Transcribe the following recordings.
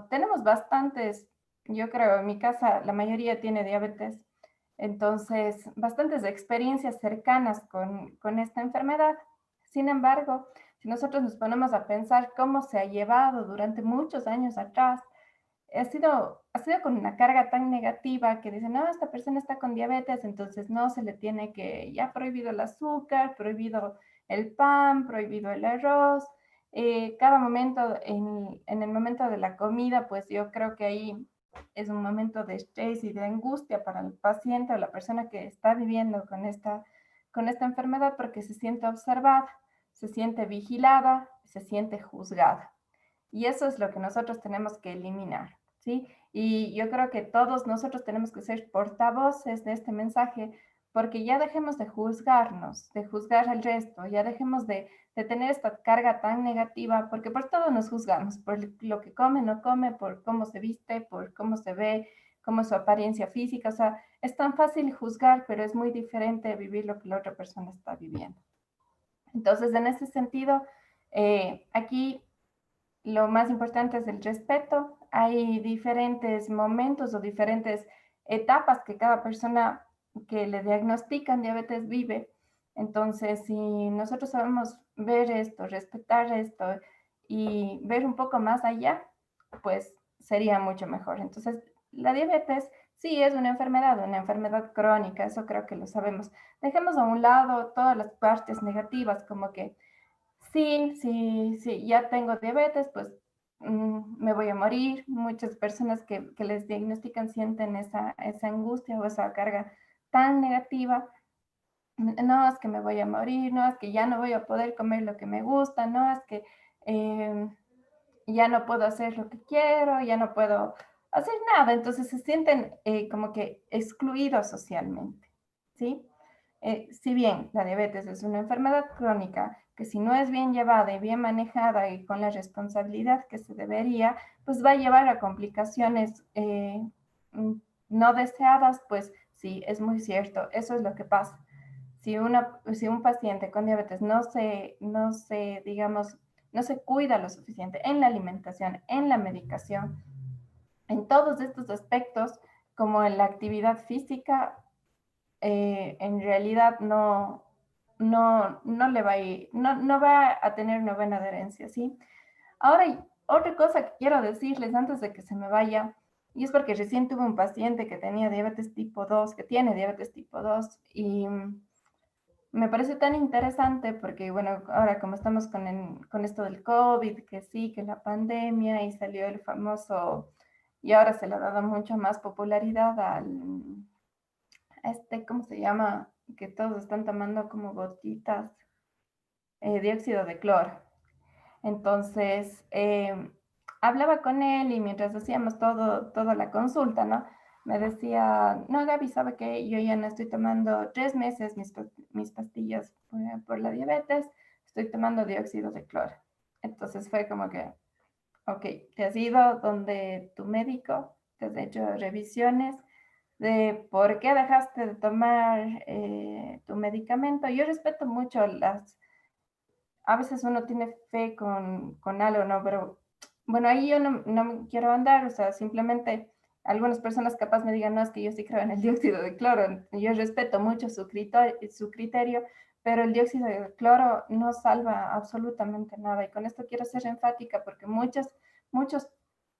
Tenemos bastantes, yo creo, en mi casa la mayoría tiene diabetes, entonces bastantes experiencias cercanas con esta enfermedad. Sin embargo, si nosotros nos ponemos a pensar cómo se ha llevado durante muchos años atrás, ha sido con una carga tan negativa que dicen, no, esta persona está con diabetes, entonces no se le tiene que, ya prohibido el azúcar, prohibido el pan, prohibido el arroz. Cada momento, en el momento de la comida, pues yo creo que ahí es un momento de estrés y de angustia para el paciente o la persona que está viviendo con esta enfermedad porque se siente observada, se siente vigilada, se siente juzgada. Y eso es lo que nosotros tenemos que eliminar, ¿sí? Y yo creo que todos nosotros tenemos que ser portavoces de este mensaje porque ya dejemos de juzgarnos, de juzgar al resto, ya dejemos de tener esta carga tan negativa, porque por todo nos juzgamos, por lo que come, no come, por cómo se viste, por cómo se ve, cómo es su apariencia física. O sea, es tan fácil juzgar, pero es muy diferente vivir lo que la otra persona está viviendo. Entonces, en ese sentido, aquí lo más importante es el respeto. Hay diferentes momentos o diferentes etapas que cada persona que le diagnostican diabetes vive. Entonces, si nosotros sabemos ver esto, respetar esto y ver un poco más allá, pues sería mucho mejor. Entonces, la diabetes sí es una enfermedad crónica, eso creo que lo sabemos. Dejemos a un lado todas las partes negativas, como que sí, sí, sí, ya tengo diabetes, pues me voy a morir. Muchas personas que les diagnostican sienten esa angustia o esa carga tan negativa. No, es que me voy a morir, no, es que ya no voy a poder comer lo que me gusta, no, es que eh, ya no puedo hacer lo que quiero, ya no puedo hacer nada. Entonces se sienten como que excluidos socialmente, ¿sí? Si bien la diabetes es una enfermedad crónica que si no es bien llevada y bien manejada y con la responsabilidad que se debería, pues va a llevar a complicaciones mm, no deseadas, pues sí, es muy cierto, eso es lo que pasa. Si un paciente con diabetes digamos, no se cuida lo suficiente en la alimentación, en la medicación, en todos estos aspectos, como en la actividad física, en realidad no le va a ir, no va a tener una buena adherencia, ¿sí? Ahora, otra cosa que quiero decirles antes de que se me vaya, y es porque recién tuve un paciente que tenía diabetes tipo 2, que tiene diabetes tipo 2, y me parece tan interesante porque, bueno, ahora como estamos con esto del COVID, que sí, que la pandemia y salió el famoso, y ahora se le ha dado mucha más popularidad a ¿cómo se llama? Que todos están tomando como gotitas, dióxido de cloro. Entonces, hablaba con él y mientras hacíamos toda la consulta, ¿no? Me decía, no, Gaby, ¿sabe qué? Yo ya no estoy tomando 3 meses mis pastillas por la diabetes, estoy tomando dióxido de cloro. Entonces fue como que, ok, te has ido donde tu médico, te has hecho revisiones de por qué dejaste de tomar tu medicamento. Yo respeto mucho a veces uno tiene fe con algo, ¿no? Pero bueno, ahí yo no me quiero andar, o sea, simplemente algunas personas capaz me digan, no, es que yo sí creo en el dióxido de cloro. Yo respeto mucho su criterio, pero el dióxido de cloro no salva absolutamente nada. Y con esto quiero ser enfática porque muchos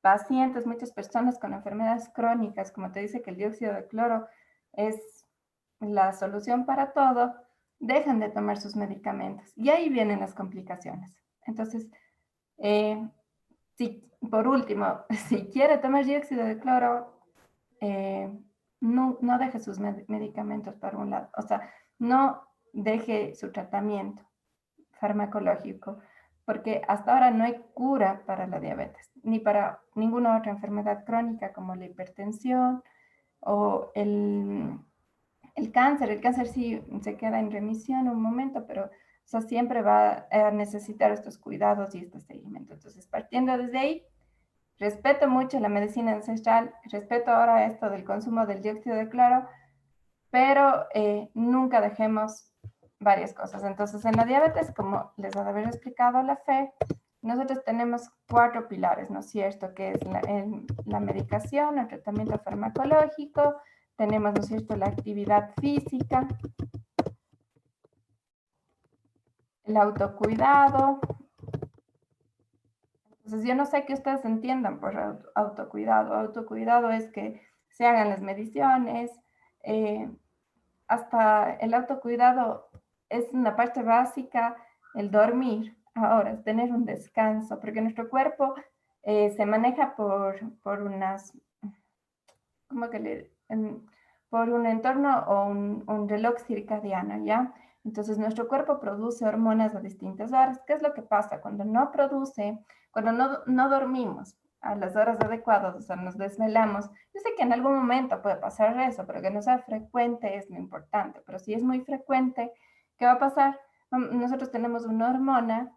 pacientes, muchas personas con enfermedades crónicas, como te dice que el dióxido de cloro es la solución para todo, dejan de tomar sus medicamentos y ahí vienen las complicaciones. Entonces, eh, por último, si quiere tomar dióxido de cloro, eh, no deje sus medicamentos para un lado, o sea, no deje su tratamiento farmacológico, porque hasta ahora no hay cura para la diabetes, ni para ninguna otra enfermedad crónica como la hipertensión o el cáncer sí se queda en remisión un momento, pero o sea, siempre va a necesitar estos cuidados y este seguimiento. Entonces, partiendo desde ahí, respeto mucho la medicina ancestral, respeto ahora esto del consumo del dióxido de cloro, pero nunca dejemos varias cosas. Entonces, en la diabetes, como les he de haber explicado, la fe, nosotros tenemos 4 pilares, ¿no es cierto? Que es la medicación, el tratamiento farmacológico, tenemos, ¿no es cierto?, la actividad física, el autocuidado. Entonces, yo no sé qué ustedes entiendan por autocuidado. Autocuidado es que se hagan las mediciones, eh, hasta el autocuidado es una parte básica, el dormir. Ahora, es tener un descanso, porque nuestro cuerpo se maneja por unas, ¿cómo que por un entorno o un reloj circadiano, ¿ya? Entonces, nuestro cuerpo produce hormonas a distintas horas. ¿Qué es lo que pasa? Cuando no produce, cuando no dormimos a las horas adecuadas, o sea, nos desvelamos. Yo sé que en algún momento puede pasar eso, pero que no sea frecuente es lo importante. Pero si es muy frecuente, ¿qué va a pasar? Nosotros tenemos una hormona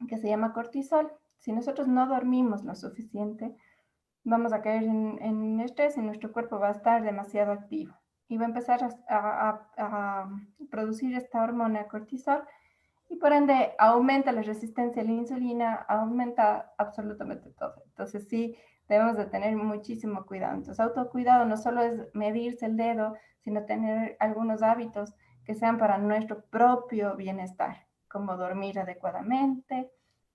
que se llama cortisol. Si nosotros no dormimos lo suficiente, vamos a caer en estrés y nuestro cuerpo va a estar demasiado activo y va a empezar a producir esta hormona cortisol y por ende aumenta la resistencia a la insulina, aumenta absolutamente todo. Entonces sí, debemos de tener muchísimo cuidado. Entonces autocuidado no solo es medirse el dedo, sino tener algunos hábitos que sean para nuestro propio bienestar, como dormir adecuadamente,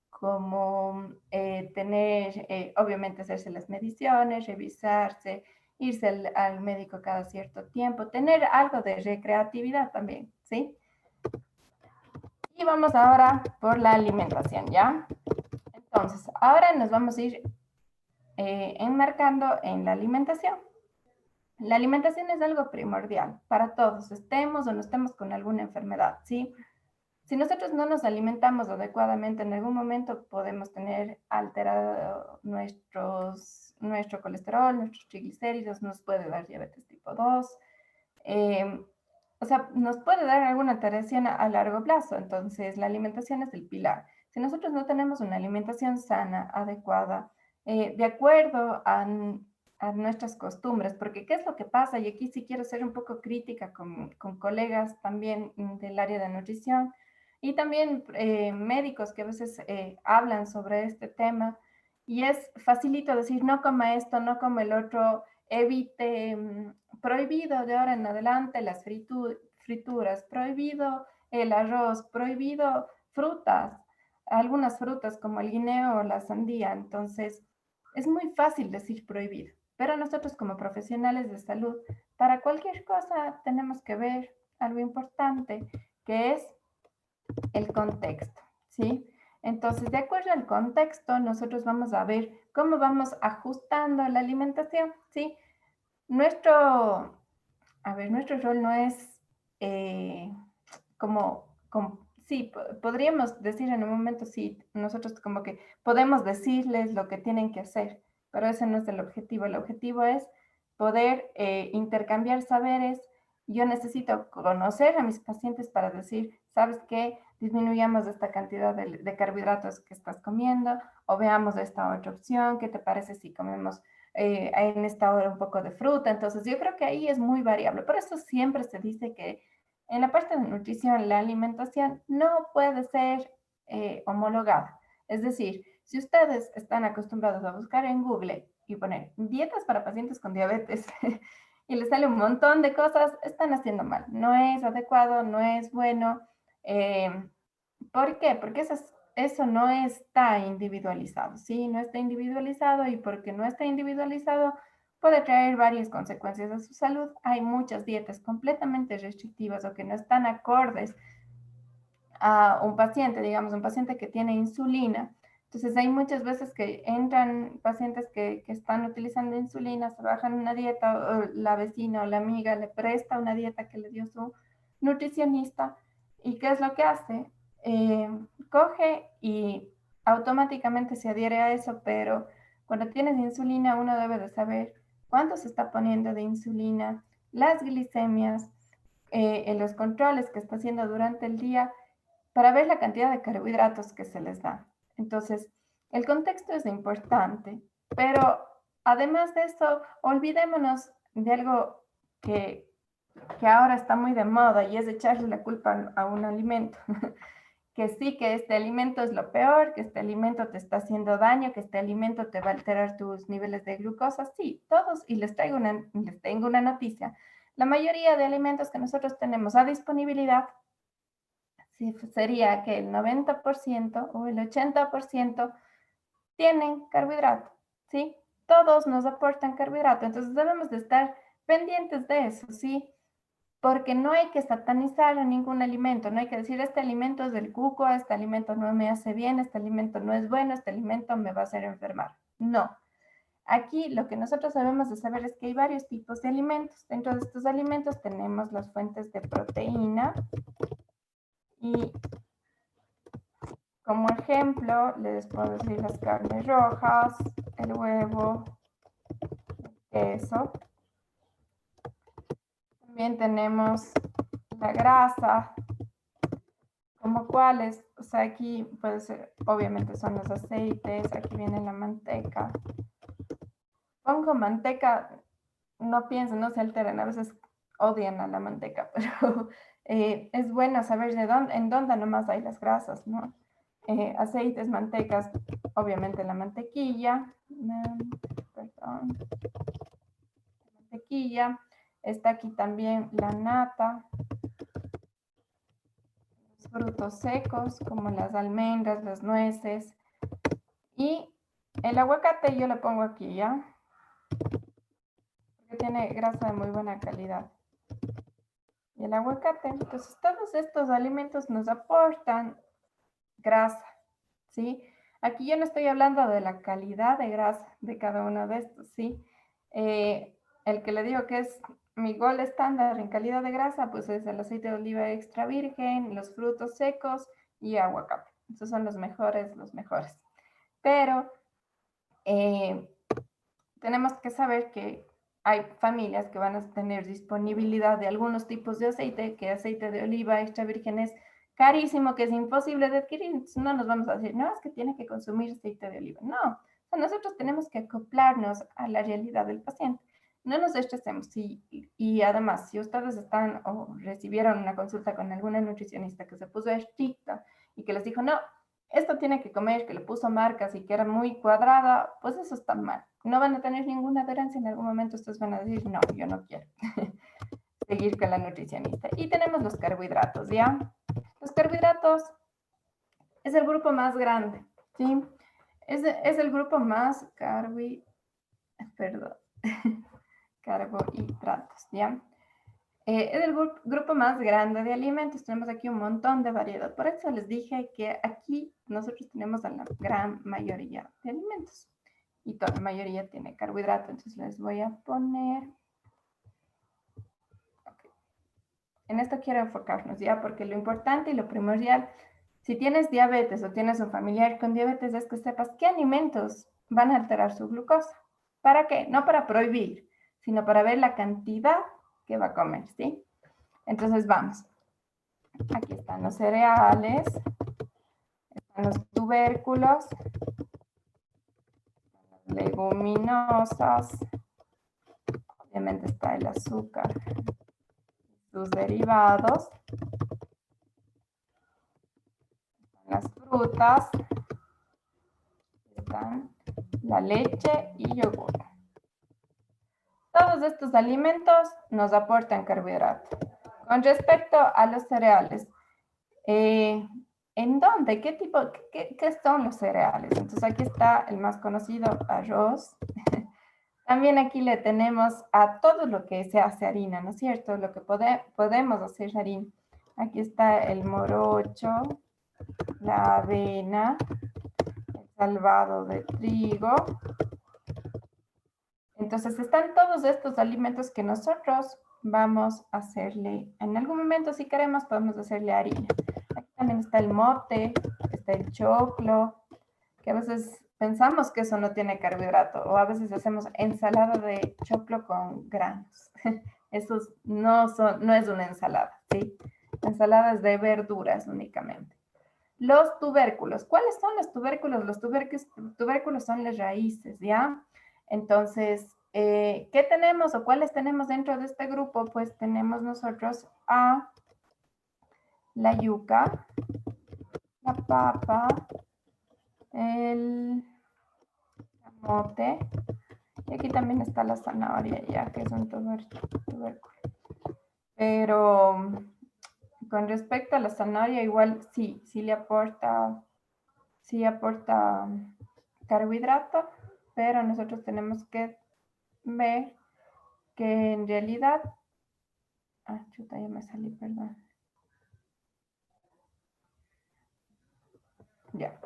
como tener, obviamente hacerse las mediciones, revisarse, irse al médico cada cierto tiempo, tener algo de recreatividad también, ¿sí? Y vamos ahora por la alimentación, ¿ya? Entonces, ahora nos vamos a ir enmarcando en la alimentación. La alimentación es algo primordial para todos, estemos o no estemos con alguna enfermedad, ¿sí? Si nosotros no nos alimentamos adecuadamente, en algún momento podemos tener alterado nuestro colesterol, nuestros triglicéridos, nos puede dar diabetes tipo 2, eh, o sea, nos puede dar alguna alteración a largo plazo. Entonces, la alimentación es el pilar. Si nosotros no tenemos una alimentación sana, adecuada, de acuerdo a nuestras costumbres, porque ¿qué es lo que pasa? Y aquí sí quiero ser un poco crítica con colegas también del área de nutrición y también médicos que a veces hablan sobre este tema. Y es facilito decir, no coma esto, no coma el otro, evite, prohibido de ahora en adelante las frituras, prohibido el arroz, prohibido frutas, algunas frutas como el guineo o la sandía. Entonces, es muy fácil decir prohibido, pero nosotros como profesionales de salud, para cualquier cosa tenemos que ver algo importante, que es el contexto, ¿sí? Entonces, de acuerdo al contexto, nosotros vamos a ver cómo vamos ajustando la alimentación, ¿sí? Nuestro, nuestro rol no es eh, sí, podríamos decir en un momento, sí, nosotros como que podemos decirles lo que tienen que hacer, pero ese no es el objetivo. El objetivo es poder intercambiar saberes. Yo necesito conocer a mis pacientes para decir, ¿sabes qué? Disminuyamos esta cantidad de carbohidratos que estás comiendo o veamos esta otra opción. ¿Qué te parece si comemos en esta hora un poco de fruta? Entonces, yo creo que ahí es muy variable. Por eso siempre se dice que en la parte de nutrición, la alimentación no puede ser homologada. Es decir, si ustedes están acostumbrados a buscar en Google y poner dietas para pacientes con diabetes y les sale un montón de cosas, están haciendo mal. No es adecuado, no es bueno. Eh, ¿Por qué? Porque eso no está individualizado, ¿sí? No está individualizado y porque no está individualizado puede traer varias consecuencias a su salud. Hay muchas dietas completamente restrictivas o que no están acordes a un paciente, digamos, un paciente que tiene insulina. Entonces hay muchas veces que entran pacientes que están utilizando insulina, se bajan una dieta, o la vecina o la amiga le presta una dieta que le dio su nutricionista. ¿Y qué es lo que hace? Coge y automáticamente se adhiere a eso, pero cuando tienes insulina uno debe de saber cuánto se está poniendo de insulina, las glicemias, en los controles que está haciendo durante el día para ver la cantidad de carbohidratos que se les da. Entonces, el contexto es importante, pero además de eso, olvidémonos de algo que ahora está muy de moda y es echarle la culpa a un alimento, que sí, que este alimento es lo peor, que este alimento te está haciendo daño, que este alimento te va a alterar tus niveles de glucosa. Sí, todos, y les tengo una noticia. La mayoría de alimentos que nosotros tenemos a disponibilidad, sí, sería que el 90% o el 80% tienen carbohidrato, ¿sí? Todos nos aportan carbohidrato, entonces debemos de estar pendientes de eso, ¿sí? Porque no hay que satanizar a ningún alimento, no hay que decir, este alimento es del cuco, este alimento no me hace bien, este alimento no es bueno, este alimento me va a hacer enfermar. No. Aquí lo que nosotros debemos de saber es que hay varios tipos de alimentos. Dentro de estos alimentos tenemos las fuentes de proteína y como ejemplo les puedo decir las carnes rojas, el huevo, el queso. También tenemos la grasa, como cuáles, o sea, aquí puede ser, obviamente son los aceites, aquí viene la manteca. Pongo manteca, no piensen, no se alteren, a veces odian a la manteca, pero es bueno saber en dónde nomás hay las grasas, ¿no? Aceites, mantecas, obviamente la mantequilla, perdón, mantequilla, está aquí también la nata, frutos secos como las almendras, las nueces y el aguacate yo le pongo aquí, ¿ya? Porque tiene grasa de muy buena calidad. Y el aguacate, entonces todos estos alimentos nos aportan grasa, ¿sí? Aquí yo no estoy hablando de la calidad de grasa de cada uno de estos, ¿sí? El que le digo que es mi gol estándar en calidad de grasa, pues es el aceite de oliva extra virgen, los frutos secos y aguacate. Estos son los mejores, los mejores. Pero tenemos que saber que hay familias que van a tener disponibilidad de algunos tipos de aceite, que aceite de oliva extra virgen es carísimo, que es imposible de adquirir. Entonces no nos vamos a decir, no, es que tiene que consumir aceite de oliva. No, o sea, nosotros tenemos que acoplarnos a la realidad del paciente. No nos estresemos. Y además, si ustedes están o recibieron una consulta con alguna nutricionista que se puso estricta y que les dijo, no, esto tiene que comer, que le puso marcas y que era muy cuadrada, pues eso está mal. No van a tener ninguna adherencia. En algún momento ustedes van a decir, no, yo no quiero seguir con la nutricionista. Y tenemos los carbohidratos, ¿ya? Los carbohidratos es el grupo más grande, ¿sí? Es el grupo más perdón, carbohidratos, ¿ya? Es el grupo más grande de alimentos. Tenemos aquí un montón de variedad. Por eso les dije que aquí nosotros tenemos a la gran mayoría de alimentos. Y toda la mayoría tiene carbohidrato. Entonces les voy a poner... Okay. En esto quiero enfocarnos, ¿ya? Porque lo importante y lo primordial, si tienes diabetes o tienes un familiar con diabetes, es que sepas qué alimentos van a alterar su glucosa. ¿Para qué? No para prohibir, sino para ver la cantidad que va a comer, ¿sí? Entonces vamos. Aquí están los cereales, están los tubérculos, las leguminosas, obviamente está el azúcar, sus derivados, están las frutas, están la leche y yogur. Todos estos alimentos nos aportan carbohidrato. Con respecto a los cereales, ¿en dónde? ¿Qué tipo? ¿Qué son los cereales? Entonces aquí está el más conocido, arroz. También aquí le tenemos a todo lo que se hace harina, ¿no es cierto? Lo que podemos hacer harina. Aquí está el morocho, la avena, el salvado de trigo. Entonces están todos estos alimentos que nosotros vamos a hacerle, en algún momento si queremos podemos hacerle harina. Aquí también está el mote, está el choclo, que a veces pensamos que eso no tiene carbohidrato o a veces hacemos ensalada de choclo con granos. Eso no es una ensalada, ¿sí? Ensaladas de verduras únicamente. Los tubérculos. ¿Cuáles son los tubérculos? Los tubérculos son las raíces, ¿ya? Entonces, ¿qué tenemos o cuáles tenemos dentro de este grupo? Pues tenemos nosotros a la yuca, la papa, el camote, y aquí también está la zanahoria, ya que es un tubérculo. Pero con respecto a la zanahoria, igual sí aporta carbohidrato, pero nosotros tenemos que ver que en realidad, chuta, ya me salí, perdón. Ya.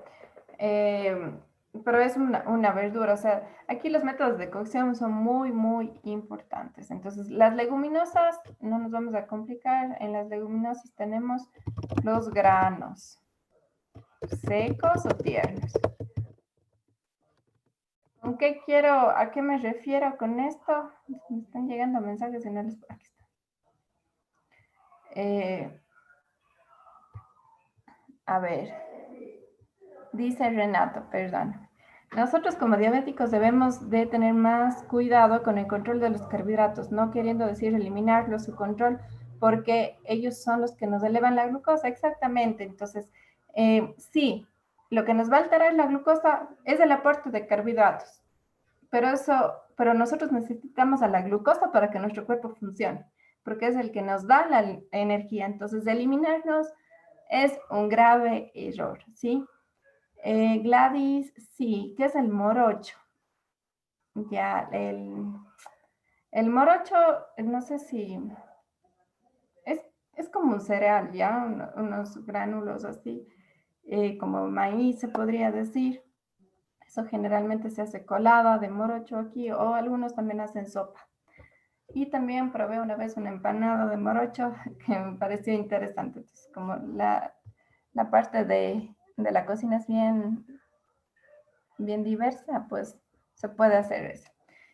Pero es una verdura, o sea, aquí los métodos de cocción son muy, muy importantes. Entonces, las leguminosas, no nos vamos a complicar, en las leguminosas tenemos los granos, secos o tiernos. ¿A qué me refiero con esto? Me están llegando mensajes y no les... Aquí está. A ver, dice Renato, perdón. Nosotros como diabéticos debemos de tener más cuidado con el control de los carbohidratos, no queriendo decir eliminarlos, su control, porque ellos son los que nos elevan la glucosa, exactamente. Entonces, sí, lo que nos va a alterar la glucosa es el aporte de carbohidratos, pero nosotros necesitamos a la glucosa para que nuestro cuerpo funcione, porque es el que nos da la energía. Entonces, eliminarlos es un grave error, ¿sí? Gladys, sí, ¿qué es el morocho? Ya, el morocho, no sé si es como un cereal, ya, unos gránulos así, como maíz se podría decir. Eso generalmente se hace colada de morocho aquí, o algunos también hacen sopa. Y también probé una vez una empanada de morocho que me pareció interesante. Entonces, como la parte de la cocina es bien diversa, pues se puede hacer eso.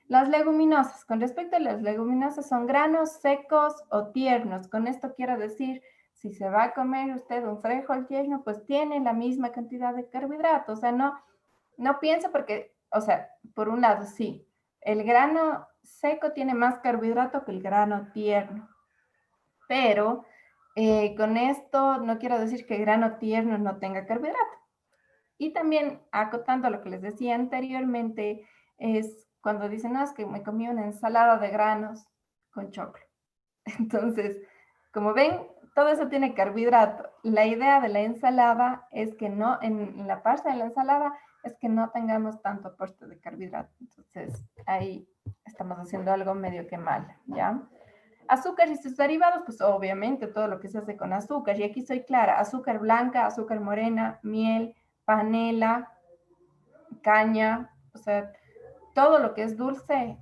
Las leguminosas. Con respecto a las leguminosas, son granos secos o tiernos. Con esto quiero decir, si se va a comer usted un frijol tierno, pues tiene la misma cantidad de carbohidratos. O sea, no piense porque, o sea, por un lado, sí, el grano seco tiene más carbohidrato que el grano tierno. Pero con esto no quiero decir que el grano tierno no tenga carbohidrato. Y también acotando lo que les decía anteriormente, es cuando dicen, no, es que me comí una ensalada de granos con choclo. Entonces, como ven, todo eso tiene carbohidrato. La idea de la ensalada es que no, en la parte de la ensalada, es que no tengamos tanto aporte de carbohidrato. Entonces, ahí estamos haciendo algo medio que mal, ¿ya? Azúcar y sus derivados, pues obviamente todo lo que se hace con azúcar. Y aquí soy clara, azúcar blanca, azúcar morena, miel, panela, caña, o sea, todo lo que es dulce,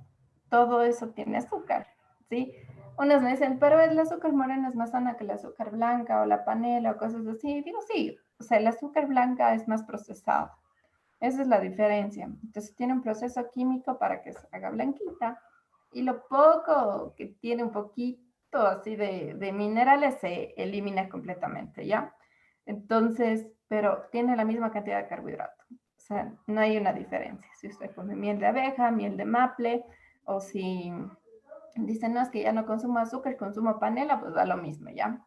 todo eso tiene azúcar, ¿sí? Unos me dicen, pero el azúcar morena es más sana que el azúcar blanca o la panela o cosas así. Digo, sí, o sea, el azúcar blanca es más procesado. Esa es la diferencia. Entonces tiene un proceso químico para que se haga blanquita y lo poco que tiene un poquito así de minerales se elimina completamente, ¿ya? Entonces, pero tiene la misma cantidad de carbohidrato. O sea, no hay una diferencia. Si usted come miel de abeja, miel de maple, o si dicen, no, es que ya no consumo azúcar, consumo panela, pues da lo mismo, ¿ya?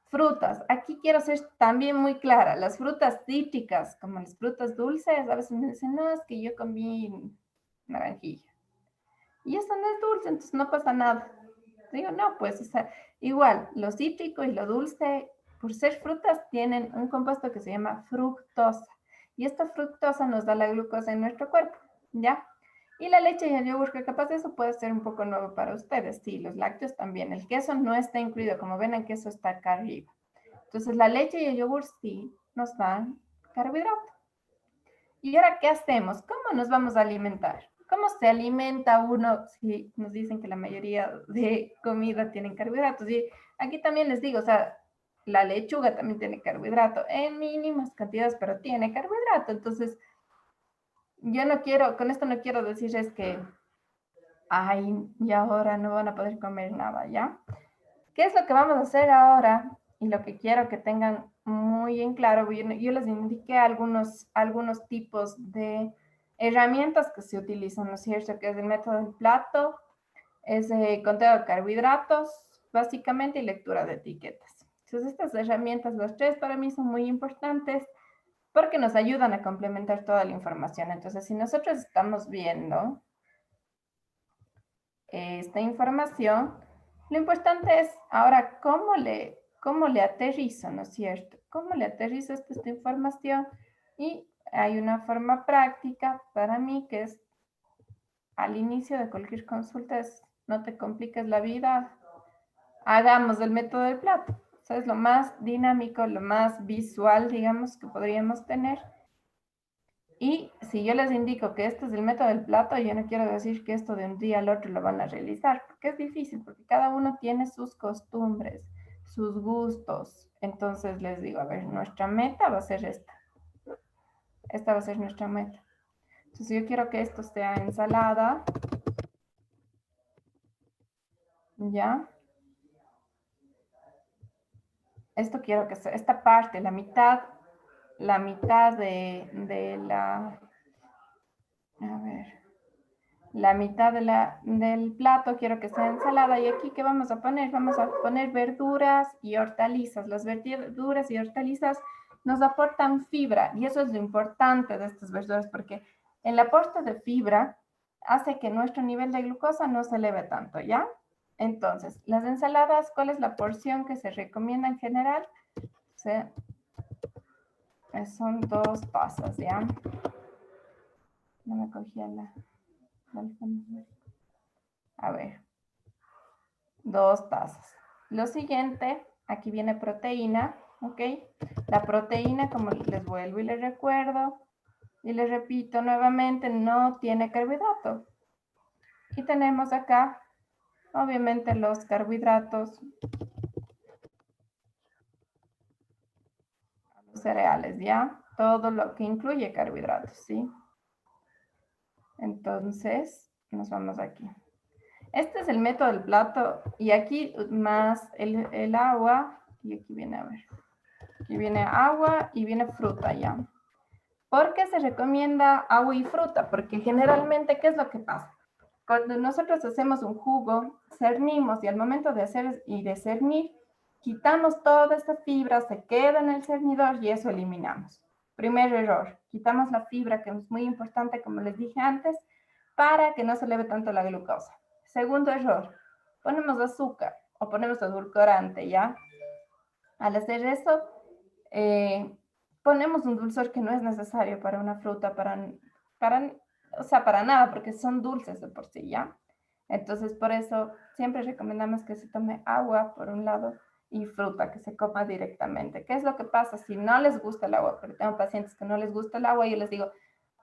Frutas. Aquí quiero ser también muy clara. Las frutas cítricas, como las frutas dulces, a veces me dicen, no, es que yo comí naranjilla. Y eso no es dulce, entonces no pasa nada. Digo, no, pues, o sea, igual, lo cítrico y lo dulce, por ser frutas, tienen un compuesto que se llama fructosa. Y esta fructosa nos da la glucosa en nuestro cuerpo, ¿ya? Y la leche y el yogur, que capaz eso puede ser un poco nuevo para ustedes. Sí, los lácteos también. El queso no está incluido. Como ven, el queso está acá arriba. Entonces, la leche y el yogur sí nos dan carbohidrato. ¿Y ahora qué hacemos? ¿Cómo nos vamos a alimentar? ¿Cómo se alimenta uno si nos dicen que la mayoría de comida tienen carbohidratos? Y aquí también les digo, o sea, la lechuga también tiene carbohidrato en mínimas cantidades, pero tiene carbohidrato. Entonces, yo no quiero, con esto no quiero decir es que, ay, y ahora no van a poder comer nada, ¿ya? ¿Qué es lo que vamos a hacer ahora? Y lo que quiero que tengan muy en claro, yo les indiqué algunos tipos de herramientas que se utilizan, ¿no es cierto? Que es el método del plato, es conteo de carbohidratos, básicamente, y lectura de etiquetas. Entonces, estas herramientas, las tres para mí son muy importantes porque nos ayudan a complementar toda la información. Entonces, si nosotros estamos viendo esta información, lo importante es ahora cómo le aterrizo, ¿no es cierto? ¿Cómo le aterrizo esta información? Y hay una forma práctica para mí que es al inicio de cualquier consulta, es no te compliques la vida, hagamos el método del plato. O sea, es lo más dinámico, lo más visual, digamos, que podríamos tener. Y si yo les indico que este es el método del plato, yo no quiero decir que esto de un día al otro lo van a realizar, porque es difícil, porque cada uno tiene sus costumbres, sus gustos. Entonces les digo, a ver, nuestra meta va a ser esta. Esta va a ser nuestra meta. Entonces yo quiero que esto sea ensalada. ¿Ya? Esto quiero que sea, esta parte, la mitad de la, a ver, la mitad del plato quiero que sea ensalada. Y aquí, ¿qué vamos a poner? Vamos a poner verduras y hortalizas. Las verduras y hortalizas nos aportan fibra y eso es lo importante de estas verduras porque el aporte de fibra hace que nuestro nivel de glucosa no se eleve tanto, ¿ya? Entonces, las ensaladas, ¿cuál es la porción que se recomienda en general? Son 2 tazas, ¿ya? No me cogía la A ver, 2 tazas. Lo siguiente, aquí viene proteína, ¿ok? La proteína, como les vuelvo y les recuerdo, y les repito nuevamente, no tiene carbohidrato. Y tenemos acá, obviamente, los carbohidratos, los cereales, ¿ya? Todo lo que incluye carbohidratos, ¿sí? Entonces, nos vamos aquí. Este es el método del plato y aquí más el agua, y aquí viene, a ver, aquí viene agua y viene fruta ya. ¿Por qué se recomienda agua y fruta? Porque generalmente, ¿qué es lo que pasa? Cuando nosotros hacemos un jugo, cernimos y al momento de hacer y de cernir, quitamos toda esta fibra, se queda en el cernidor y eso eliminamos. Primer error, quitamos la fibra que es muy importante, como les dije antes, para que no se eleve tanto la glucosa. Segundo error, ponemos azúcar o ponemos edulcorante, ¿ya? Al hacer eso, ponemos un dulzor que no es necesario para una fruta, o sea, para nada, porque son dulces de por sí, ¿ya? Entonces, por eso siempre recomendamos que se tome agua, por un lado, y fruta, que se coma directamente. ¿Qué es lo que pasa si no les gusta el agua? Porque tengo pacientes que no les gusta el agua y yo les digo,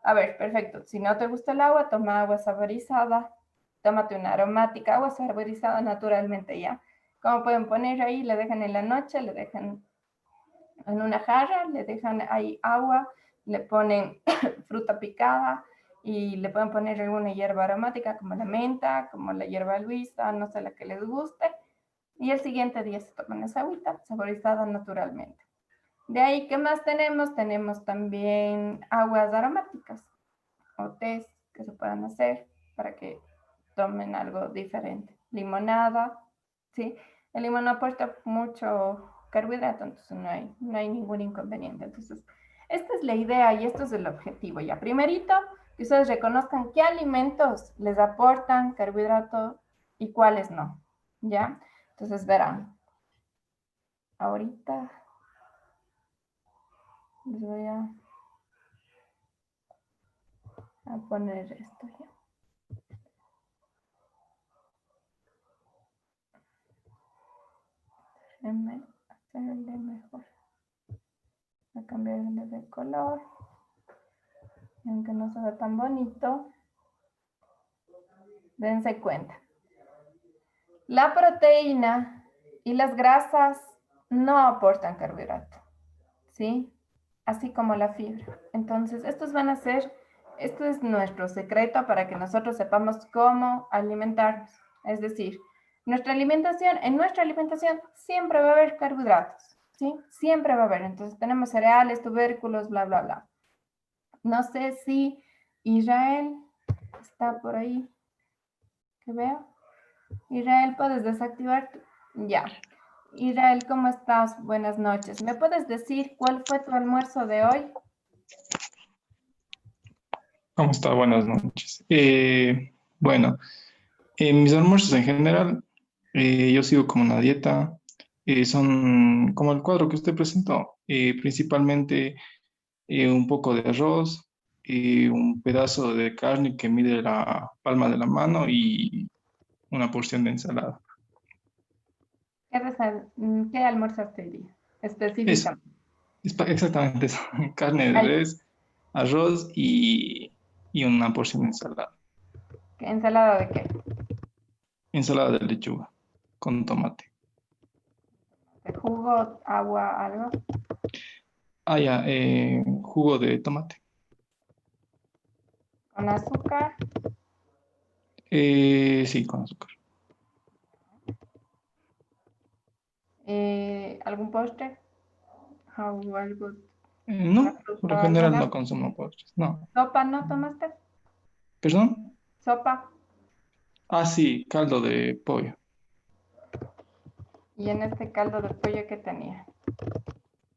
a ver, perfecto, si no te gusta el agua, toma agua saborizada, tómate una aromática, agua saborizada naturalmente, ¿ya? Como pueden poner ahí, le dejan en la noche, le dejan en una jarra, le dejan ahí agua, le ponen fruta picada y le pueden poner alguna hierba aromática como la menta, como la hierba luisa, no sé, la que les guste. Y el siguiente día se toman esa agüita saborizada naturalmente. De ahí, ¿qué más tenemos? Tenemos también aguas aromáticas o tés que se puedan hacer para que tomen algo diferente. Limonada, ¿sí? El limón no aporta mucho carbohidrato, entonces no hay ningún inconveniente. Entonces, esta es la idea y esto es el objetivo. Ya, primerito, que ustedes reconozcan qué alimentos les aportan carbohidrato y cuáles no, ¿ya? Entonces, verán, ahorita les voy a poner esto ya. Déjenme hacerle mejor. Voy a cambiarle de color. Y aunque no se ve tan bonito, dense cuenta. La proteína y las grasas no aportan carbohidrato, ¿sí? Así como la fibra. Entonces, esto es nuestro secreto para que nosotros sepamos cómo alimentarnos. Es decir, en nuestra alimentación siempre va a haber carbohidratos, ¿sí? Siempre va a haber. Entonces, tenemos cereales, tubérculos, bla, bla, bla. No sé si Israel está por ahí, que veo. Israel, puedes desactivar. Ya. Israel, ¿cómo estás? Buenas noches. ¿Me puedes decir cuál fue tu almuerzo de hoy? ¿Cómo está? Buenas noches. Bueno, mis almuerzos en general, yo sigo como una dieta, son como el cuadro que usted presentó, principalmente un poco de arroz, un pedazo de carne que mide la palma de la mano y una porción de ensalada. ¿Qué almorzaste hoy día? Eso, Específicamente. exactamente eso, carne de Ay, res, arroz y una porción de ensalada. ¿qué ensalada de qué? Ensalada de lechuga con tomate. ¿De jugo, agua, algo? Ah, ya, jugo de tomate. ¿Con azúcar? Sí, con azúcar. ¿Algún postre? ¿O algo, una No, por fruta lo o general no alguna? consumo postres. No. ¿Sopa no tomaste? ¿Perdón? ¿Sopa? Ah, sí, caldo de pollo. Y en este caldo de pollo que tenía.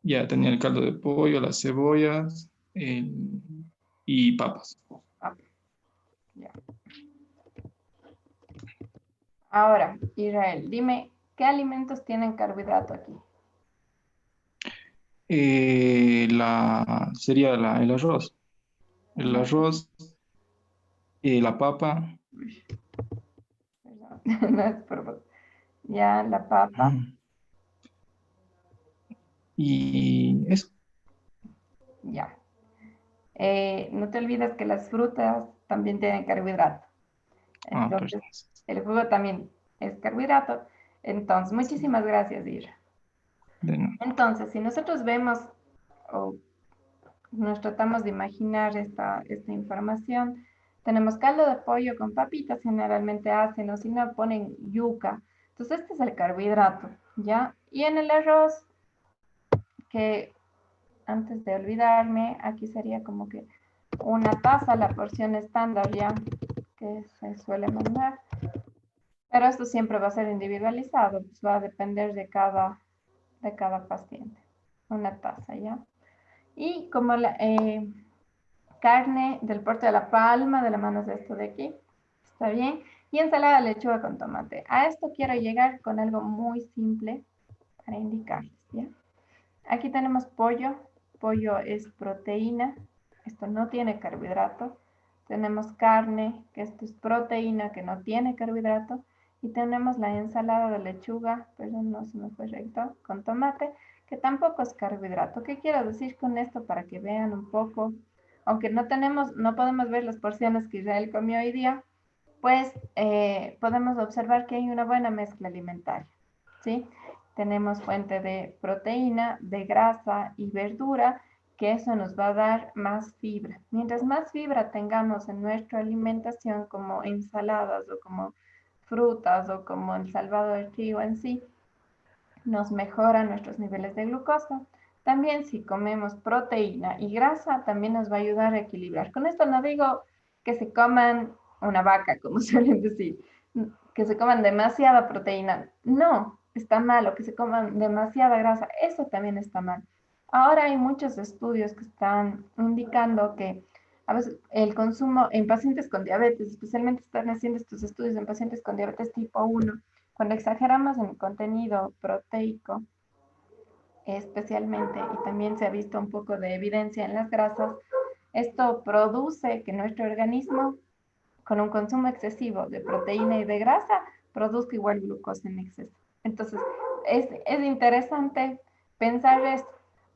Ya tenía el caldo de pollo, las cebollas y papas. Ah, ya. Ahora, Israel, dime, ¿qué alimentos tienen carbohidrato aquí? El arroz. El El arroz, la papa. perdón, no es por vos. Ya, la papa, mm, Y eso. ya. No te olvides que las frutas también tienen carbohidrato. Ah, Entonces, perdón. el jugo también es carbohidrato. Entonces, Sí, muchísimas gracias, Ira. de nada. Entonces, si nosotros vemos o nos tratamos de imaginar esta información, tenemos caldo de pollo con papitas, generalmente hacen, o si no, ponen yuca. Entonces, este es el carbohidrato, ¿ya? Y en el arroz, que antes de olvidarme, aquí sería como que una taza, la porción estándar ya que se suele mandar. Pero esto siempre va a ser individualizado, pues va a depender de cada paciente. Una taza, ¿ya? Y como la carne del porte de la palma de la mano es esto de aquí, ¿está bien? Y ensalada de lechuga con tomate. A esto quiero llegar con algo muy simple para indicarles, ¿ya? Aquí tenemos pollo. Pollo es proteína. Esto no tiene carbohidrato. Tenemos carne, que esto es proteína, que no tiene carbohidrato. Y tenemos la ensalada de lechuga, perdón, no se me fue recto, con tomate, que tampoco es carbohidrato. ¿Qué quiero decir con esto para que vean un poco? Aunque no podemos ver las porciones que Israel comió hoy día, pues podemos observar que hay una buena mezcla alimentaria, ¿sí? Tenemos fuente de proteína, de grasa y verdura, que eso nos va a dar más fibra. Mientras más fibra tengamos en nuestra alimentación, como ensaladas o como frutas o como el salvado de trigo en sí, nos mejora nuestros niveles de glucosa. También si comemos proteína y grasa, también nos va a ayudar a equilibrar. Con esto no digo que se coman una vaca, como suelen decir, que se coman demasiada proteína. No, está mal, o que se coman demasiada grasa. Eso también está mal. Ahora hay muchos estudios que están indicando que a veces el consumo en pacientes con diabetes, especialmente están haciendo estos estudios en pacientes con diabetes tipo 1, cuando exageramos en el contenido proteico, especialmente, y también se ha visto un poco de evidencia en las grasas, esto produce que nuestro organismo, con un consumo excesivo de proteína y de grasa, produzca igual glucosa en exceso. Entonces, es interesante pensar esto,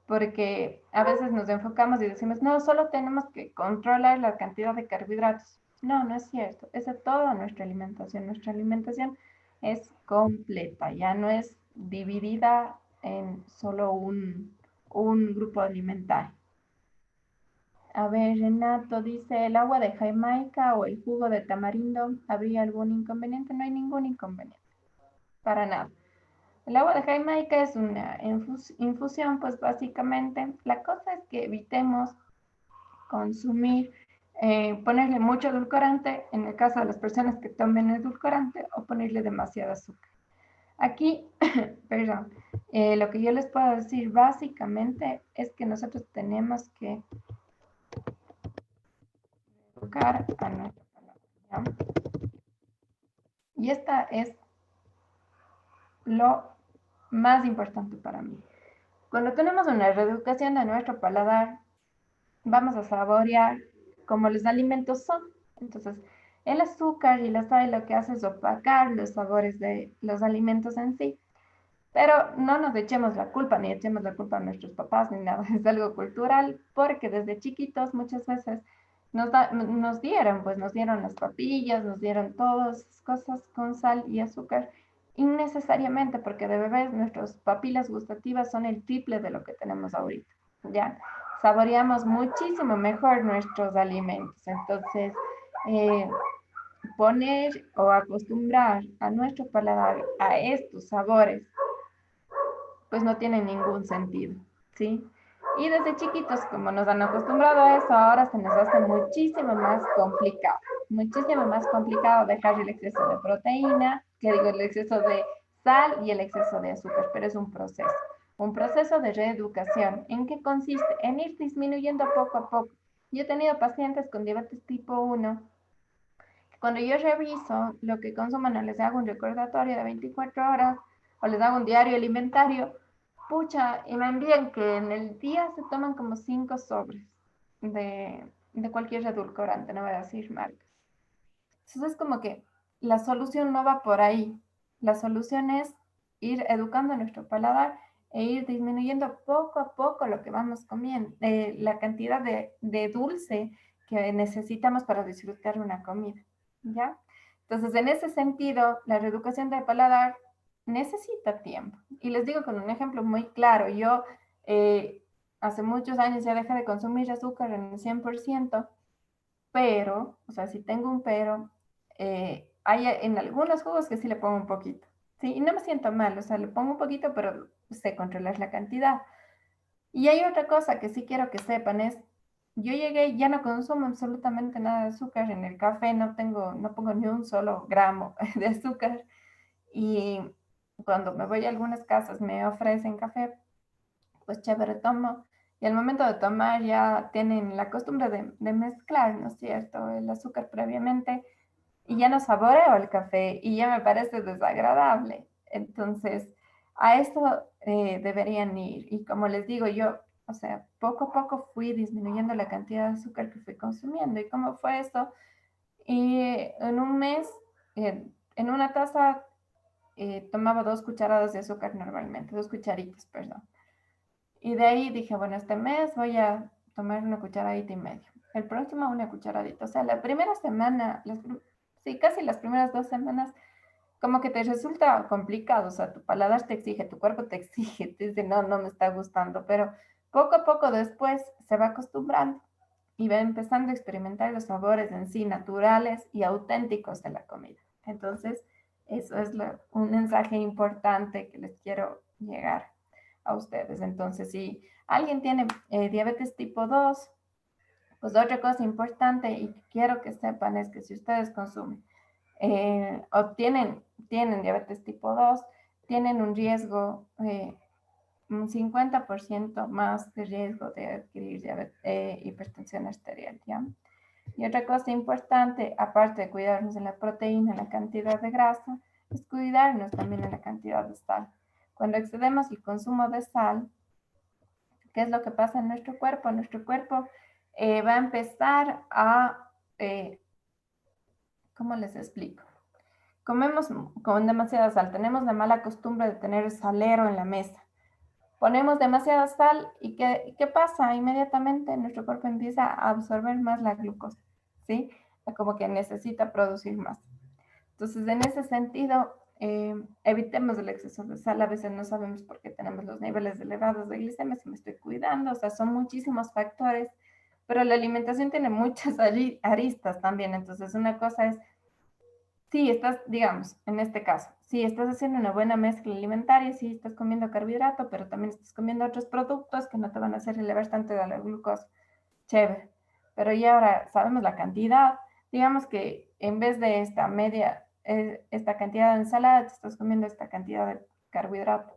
porque a veces nos enfocamos y decimos, no, solo tenemos que controlar la cantidad de carbohidratos. No, no es cierto. Es de toda nuestra alimentación. Nuestra alimentación es completa, ya no es dividida en solo un grupo alimentario. A ver, Renato dice, ¿el agua de Jamaica o el jugo de tamarindo habría algún inconveniente? No hay ningún inconveniente, para nada. El agua de Jamaica es una infusión, pues básicamente la cosa es que evitemos consumir, ponerle mucho edulcorante, en el caso de las personas que tomen edulcorante, o ponerle demasiado azúcar. Aquí, perdón, lo que yo les puedo decir básicamente es que nosotros tenemos que educar a nuestra palabra, ¿ya? Y esta es lo más importante para mí. Cuando tenemos una reeducación de nuestro paladar, vamos a saborear como los alimentos son. Entonces, el azúcar y la sal lo que hace es opacar los sabores de los alimentos en sí. Pero no nos echemos la culpa, ni echemos la culpa a nuestros papás, ni nada. Es algo cultural, porque desde chiquitos muchas veces nos dieron las papillas, nos dieron todas cosas con sal y azúcar, innecesariamente, porque de bebés nuestras papilas gustativas son el triple de lo que tenemos ahorita, ¿ya? Saboreamos muchísimo mejor nuestros alimentos. Entonces, eh, poner o acostumbrar a nuestro paladar a estos sabores pues no tiene ningún sentido, ¿sí? Y desde chiquitos, como nos han acostumbrado a eso, ahora se nos hace muchísimo más complicado dejar el exceso de proteína, que digo, el exceso de sal y el exceso de azúcar, pero es un proceso de reeducación. ¿En qué consiste? En ir disminuyendo poco a poco. Yo he tenido pacientes con diabetes tipo 1. Cuando yo reviso lo que consuman, o les hago un recordatorio de 24 horas o les hago un diario alimentario, pucha, y me envían que en el día se toman como 5 sobres de cualquier edulcorante, no voy a decir marcas. Entonces es como que la solución no va por ahí. La solución es ir educando a nuestro paladar e ir disminuyendo poco a poco lo que vamos comiendo, la cantidad de dulce que necesitamos para disfrutar una comida, ¿ya? Entonces, en ese sentido, la reeducación del paladar necesita tiempo. Y les digo con un ejemplo muy claro, yo hace muchos años ya dejé de consumir azúcar en el 100%, pero, o sea, si tengo un pero, hay en algunos jugos que sí le pongo un poquito, ¿sí? Y no me siento mal, o sea, le pongo un poquito, pero sé controlar la cantidad. Y hay otra cosa que sí quiero que sepan es, yo llegué, ya no consumo absolutamente nada de azúcar en el café, no pongo ni un solo gramo de azúcar. Y cuando me voy a algunas casas me ofrecen café, pues chévere, tomo. Y al momento de tomar ya tienen la costumbre de mezclar, ¿no es cierto?, el azúcar previamente y ya no saboreo el café y ya me parece desagradable. Entonces, a esto deberían ir. Y como les digo, yo, o sea, poco a poco fui disminuyendo la cantidad de azúcar que fui consumiendo. ¿Y cómo fue esto? Y en un mes, en una taza, tomaba 2 cucharadas de azúcar normalmente, 2 cucharitas, perdón. Y de ahí dije, bueno, este mes voy a tomar 1,5 cucharadas. El próximo 1 cucharadita. O sea, la primera semana, sí, casi las primeras 2 semanas, como que te resulta complicado. O sea, tu paladar te exige, tu cuerpo te exige, te dice, no, no me está gustando. Pero poco a poco después se va acostumbrando y va empezando a experimentar los sabores en sí naturales y auténticos de la comida. Entonces, eso es un mensaje importante que les quiero llegar a ustedes. Entonces, si alguien tiene diabetes tipo 2, pues otra cosa importante y que quiero que sepan es que si ustedes consumen tienen diabetes tipo 2, tienen un riesgo, un 50% más de riesgo de adquirir hipertensión arterial, ¿ya? Y otra cosa importante, aparte de cuidarnos de la proteína, la cantidad de grasa, es cuidarnos también de la cantidad de sal. Cuando excedemos el consumo de sal, ¿qué es lo que pasa en nuestro cuerpo? Nuestro cuerpo va a empezar a, ¿cómo les explico? Comemos con demasiada sal, tenemos la mala costumbre de tener el salero en la mesa. Ponemos demasiada sal y ¿qué pasa? Inmediatamente nuestro cuerpo empieza a absorber más la glucosa, ¿sí? Como que necesita producir más. Entonces, en ese sentido, evitemos el exceso de sal. A veces no sabemos por qué tenemos los niveles elevados de glicemia, si me estoy cuidando, o sea, son muchísimos factores, pero la alimentación tiene muchas aristas también. Entonces, una cosa es, si estás, digamos, en este caso, si estás haciendo una buena mezcla alimentaria, si estás comiendo carbohidrato, pero también estás comiendo otros productos que no te van a hacer elevar tanto de la glucosa, chévere. Pero ya ahora sabemos la cantidad, digamos que en vez de esta media esta cantidad de ensalada, te estás comiendo esta cantidad de carbohidrato.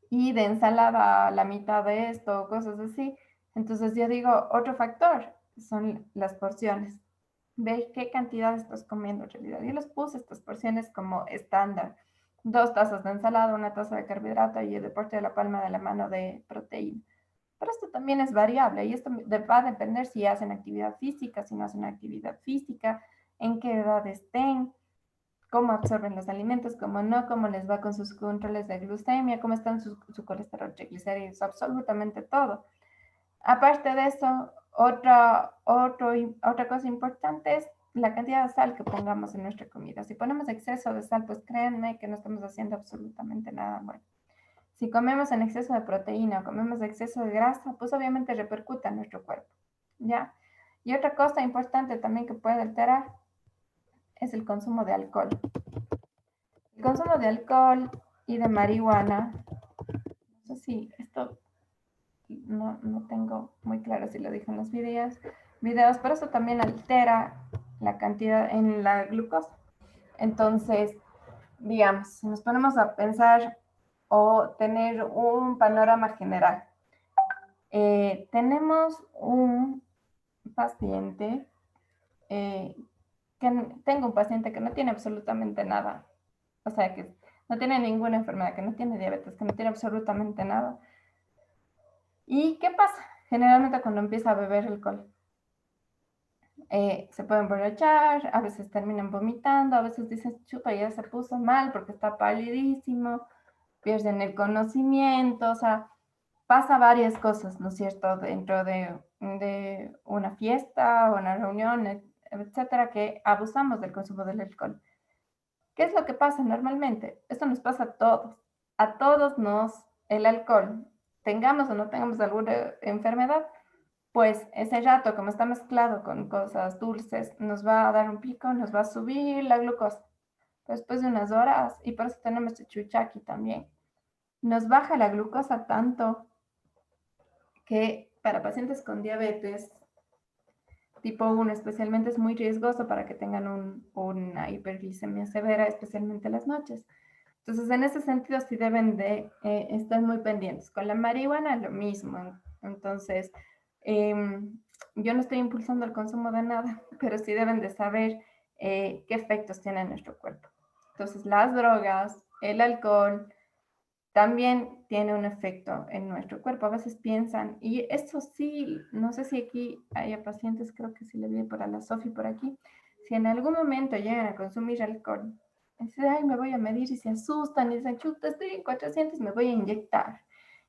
Y de ensalada la mitad de esto, cosas así. Entonces yo digo, otro factor son las porciones. Ve qué cantidad estás comiendo en realidad. Yo les puse estas porciones como estándar. 2 tazas de ensalada, 1 taza de carbohidrato y el deporte de la palma de la mano de proteína. Pero esto también es variable y esto va a depender si hacen actividad física, si no hacen actividad física, en qué edad estén, cómo absorben los alimentos, cómo no, cómo les va con sus controles de glucemia, cómo están su colesterol, triglicéridos, absolutamente todo. Aparte de eso, otra cosa importante es la cantidad de sal que pongamos en nuestra comida. Si ponemos exceso de sal, pues créanme que no estamos haciendo absolutamente nada bueno. Si comemos en exceso de proteína o comemos exceso de grasa, pues obviamente repercute en nuestro cuerpo, ¿ya? Y otra cosa importante también que puede alterar es el consumo de alcohol. El consumo de alcohol y de marihuana, no sé si esto no tengo muy claro si lo dije en los videos, pero eso también altera la cantidad en la glucosa. Entonces, digamos, si nos ponemos a pensar o tener un panorama general, tenemos un paciente, tengo un paciente que no tiene absolutamente nada, o sea, que no tiene ninguna enfermedad, que no tiene diabetes, que no tiene absolutamente nada. ¿Y qué pasa? Generalmente cuando empieza a beber alcohol, se pueden emborrachar, a veces terminan vomitando, a veces dicen, chuta, ya se puso mal porque está palidísimo, pierden el conocimiento, o sea, pasa varias cosas, ¿no es cierto?, dentro de una fiesta o una reunión, etcétera, que abusamos del consumo del alcohol. ¿Qué es lo que pasa normalmente? Esto nos pasa a todos el alcohol, tengamos o no tengamos alguna enfermedad, pues ese rato, como está mezclado con cosas dulces, nos va a dar un pico, nos va a subir la glucosa. Después de unas horas, y por eso tenemos este chuchaqui también, nos baja la glucosa tanto que para pacientes con diabetes tipo 1 especialmente es muy riesgoso para que tengan una hiperglicemia severa, especialmente en las noches. Entonces, en ese sentido, sí deben de estar muy pendientes. Con la marihuana, lo mismo. Entonces, yo no estoy impulsando el consumo de nada, pero sí deben de saber qué efectos tiene en nuestro cuerpo. Entonces, las drogas, el alcohol, también tiene un efecto en nuestro cuerpo. A veces piensan, y eso sí, no sé si aquí haya pacientes, creo que sí le vi por a la Sofi por aquí, si en algún momento llegan a consumir alcohol, dicen, ay, me voy a medir y se asustan y dicen, chuta, estoy en 400, me voy a inyectar.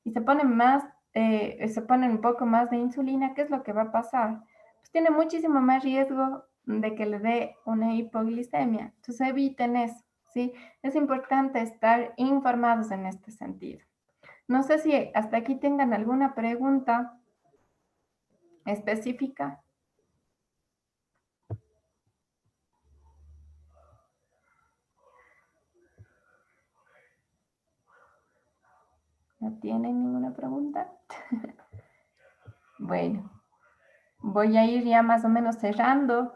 Y se ponen un poco más de insulina, ¿qué es lo que va a pasar? Pues tiene muchísimo más riesgo de que le dé una hipoglicemia. Entonces eviten eso, ¿sí? Es importante estar informados en este sentido. No sé si hasta aquí tengan alguna pregunta específica. ¿No tienen ninguna pregunta? Bueno, voy a ir ya más o menos cerrando.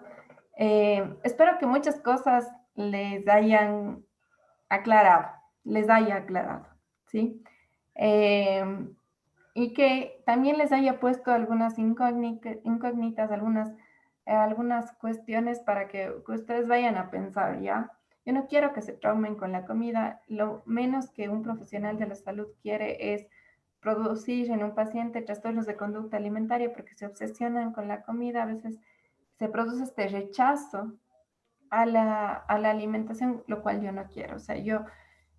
Espero que muchas cosas les hayan aclarado, ¿sí? Y que también les haya puesto algunas incógnitas, algunas cuestiones para que ustedes vayan a pensar, ¿ya? Yo no quiero que se traumen con la comida. Lo menos que un profesional de la salud quiere es producir en un paciente trastornos de conducta alimentaria porque se obsesionan con la comida. A veces se produce este rechazo a la alimentación, lo cual yo no quiero. O sea, yo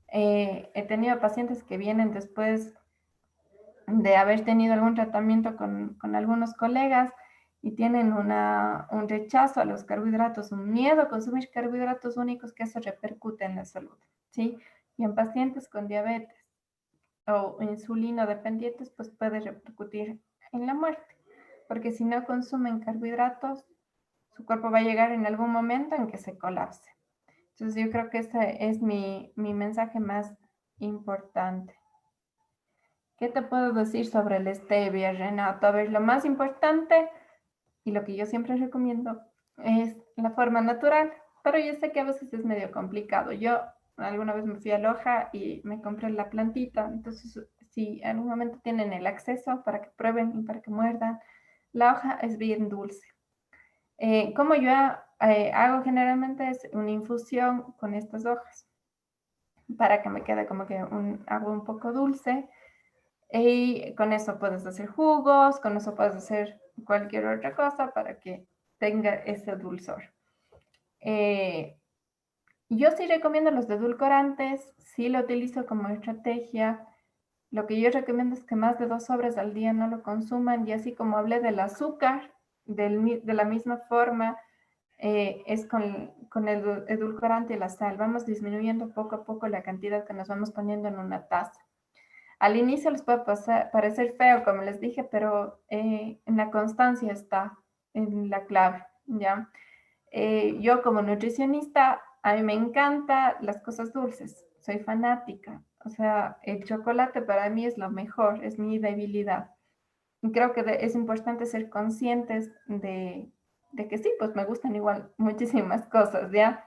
he tenido pacientes que vienen después de haber tenido algún tratamiento con algunos colegas y tienen un rechazo a los carbohidratos, un miedo a consumir carbohidratos únicos, que eso repercute en la salud, ¿sí? Y en pacientes con diabetes o insulino dependientes, pues puede repercutir en la muerte, porque si no consumen carbohidratos, su cuerpo va a llegar en algún momento en que se colapse. Entonces yo creo que ese es mi mensaje más importante. ¿Qué te puedo decir sobre el stevia, Renato? A ver, lo más importante y lo que yo siempre recomiendo es la forma natural, pero yo sé que a veces es medio complicado. Yo alguna vez me fui a Loja y me compré la plantita, entonces si en algún momento tienen el acceso para que prueben y para que muerdan, la hoja es bien dulce. Como yo hago generalmente es una infusión con estas hojas para que me quede como que un agua un poco dulce. Y con eso puedes hacer jugos, con eso puedes hacer cualquier otra cosa para que tenga ese dulzor. Eh, yo sí recomiendo los edulcorantes, sí lo utilizo como estrategia. Lo que yo recomiendo es que más de 2 sobres al día no lo consuman, y así como hablé del azúcar, de la misma forma es con el edulcorante y la sal. Vamos disminuyendo poco a poco la cantidad que nos vamos poniendo en una taza. Al inicio les puede parecer feo, como les dije, pero en la constancia está en la clave, ¿ya? Yo como nutricionista, a mí me encantan las cosas dulces, soy fanática. O sea, el chocolate para mí es lo mejor, es mi debilidad. Y creo que es importante ser conscientes de que sí, pues me gustan igual muchísimas cosas, ¿ya?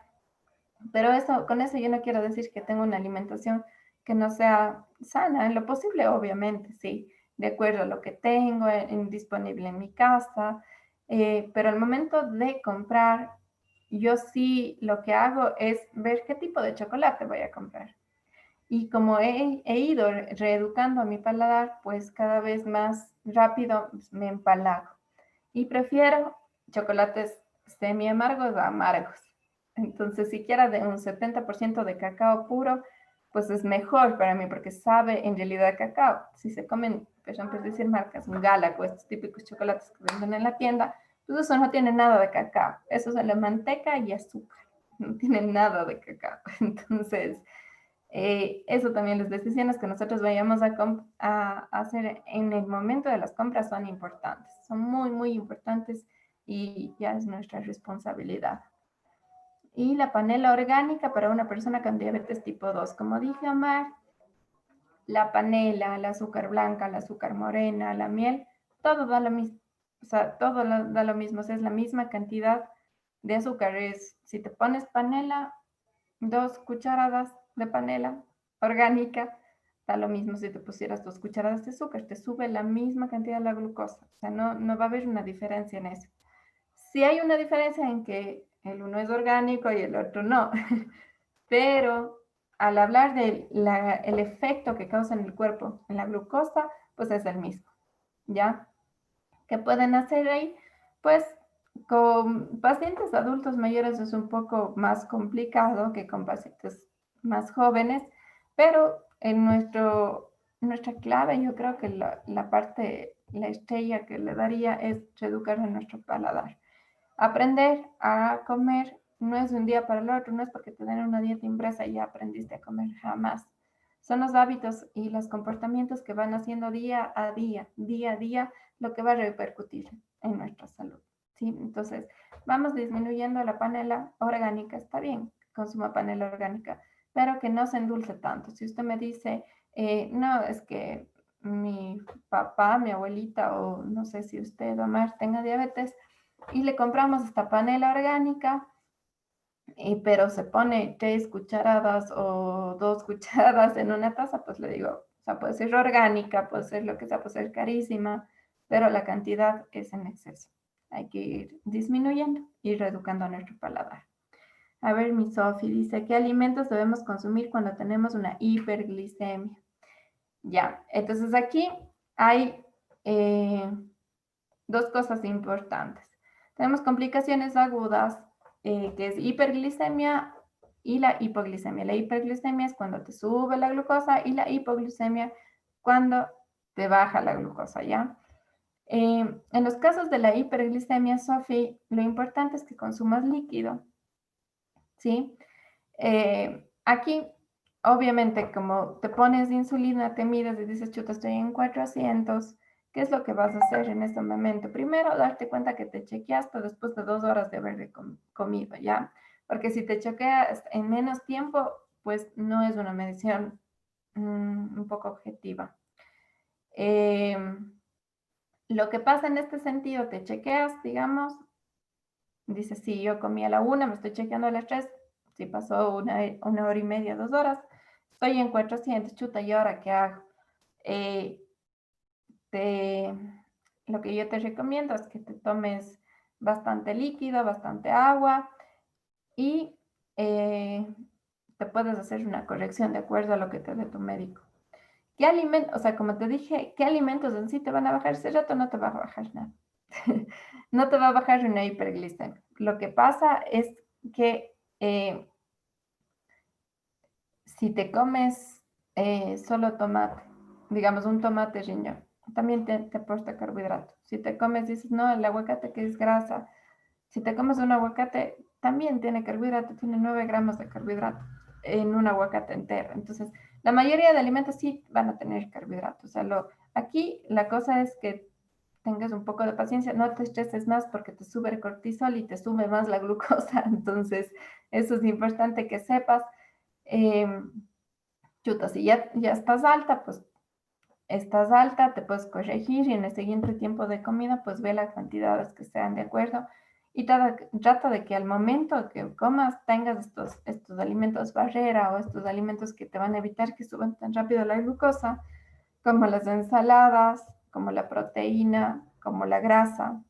Pero eso, con eso yo no quiero decir que tengo una alimentación que no sea sana, en lo posible, obviamente, sí, de acuerdo a lo que tengo disponible en mi casa, pero al momento de comprar, yo sí lo que hago es ver qué tipo de chocolate voy a comprar. Y como he ido reeducando a mi paladar, pues cada vez más rápido me empalago. Y prefiero chocolates semi amargos a amargos. Entonces, siquiera de un 70% de cacao puro, pues es mejor para mí porque sabe en realidad a cacao. Si se comen, por ejemplo, es decir, marcas, un Galaco, estos típicos chocolates que venden en la tienda, pues eso no tiene nada de cacao. Eso es solo manteca y azúcar. No tiene nada de cacao. Entonces, eso también, las decisiones que nosotros vayamos a hacer en el momento de las compras son importantes, son muy, muy importantes y ya es nuestra responsabilidad. Y la panela orgánica para una persona con diabetes tipo 2, como dije, Omar, la panela, el azúcar blanca, el azúcar morena, la miel, todo da lo mismo. O sea, todo da lo mismo, o sea, es la misma cantidad de azúcar. Si te pones panela, 2 cucharadas de panela orgánica, da lo mismo si te pusieras 2 cucharadas de azúcar, te sube la misma cantidad de la glucosa. O sea, no va a haber una diferencia en eso. Sí hay una diferencia en que el uno es orgánico y el otro no, pero al hablar del el efecto que causa en el cuerpo en la glucosa, pues es el mismo, ¿ya? ¿Qué pueden hacer ahí? Pues con pacientes adultos mayores es un poco más complicado que con pacientes más jóvenes, pero en nuestra clave yo creo que la parte, la estrella que le daría es reeducar a nuestro paladar. Aprender a comer no es de un día para el otro, no es porque te den una dieta impresa y ya aprendiste a comer jamás. Son los hábitos y los comportamientos que van haciendo día a día, lo que va a repercutir en nuestra salud. ¿Sí? Entonces, vamos disminuyendo la panela orgánica, está bien, consuma panela orgánica, pero que no se endulce tanto. Si usted me dice, no, es que mi papá, mi abuelita, o no sé si usted, Omar, tenga diabetes, y le compramos esta panela orgánica, pero se pone 3 cucharadas o 2 cucharadas en una taza, pues le digo, o sea, puede ser orgánica, puede ser lo que sea, puede ser carísima, pero la cantidad es en exceso. Hay que ir disminuyendo y reeducando a nuestro paladar. A ver, mi Sofi dice, ¿qué alimentos debemos consumir cuando tenemos una hiperglicemia? Ya, entonces aquí hay 2 cosas importantes. Tenemos complicaciones agudas, que es hiperglicemia y la hipoglicemia. La hiperglicemia es cuando te sube la glucosa y la hipoglicemia cuando te baja la glucosa, ¿ya? En los casos de la hiperglicemia, Sofi, lo importante es que consumas líquido, ¿sí? Aquí, obviamente, como te pones insulina, te mides y dices, chuta, estoy en 400, ¿qué es lo que vas a hacer en este momento? Primero, darte cuenta que te chequeaste después de 2 horas de haber comido, ¿ya? Porque si te chequeas en menos tiempo, pues no es una medición un poco objetiva. Lo que pasa en este sentido, te chequeas, digamos, Dice, sí, yo comí a la 1, me estoy chequeando a las 3, si pasó una hora y media, 2 horas, estoy en 400, chuta, ¿y ahora qué hago? Eh, te- lo que yo te recomiendo es que te tomes bastante líquido, bastante agua y eh, te puedes hacer una corrección de acuerdo a lo que te dé tu médico. ¿Qué alimentos, o sea, como te dije, qué alimentos en sí te van a bajar ese rato? No te va a bajar nada. No te va a bajar una hiperglicemia. Lo que pasa es que si te comes solo tomate, digamos un tomate riñón, también te aporta carbohidratos. Si te comes, dices, no, el aguacate que es grasa. Si te comes un aguacate, también tiene carbohidrato, tiene 9 gramos de carbohidrato en un aguacate entero. Entonces, la mayoría de alimentos sí van a tener carbohidratos. O sea, aquí la cosa es que tengas un poco de paciencia, no te estreses más porque te sube el cortisol y te sube más la glucosa. Entonces, eso es importante que sepas. Eh, chuta, si ya estás alta, pues estás alta, te puedes corregir y en el siguiente tiempo de comida, pues ve las cantidades que sean de acuerdo y trata de que al momento que comas tengas estos alimentos barrera o estos alimentos que te van a evitar que suban tan rápido la glucosa, como las ensaladas, como la proteína, como la grasa,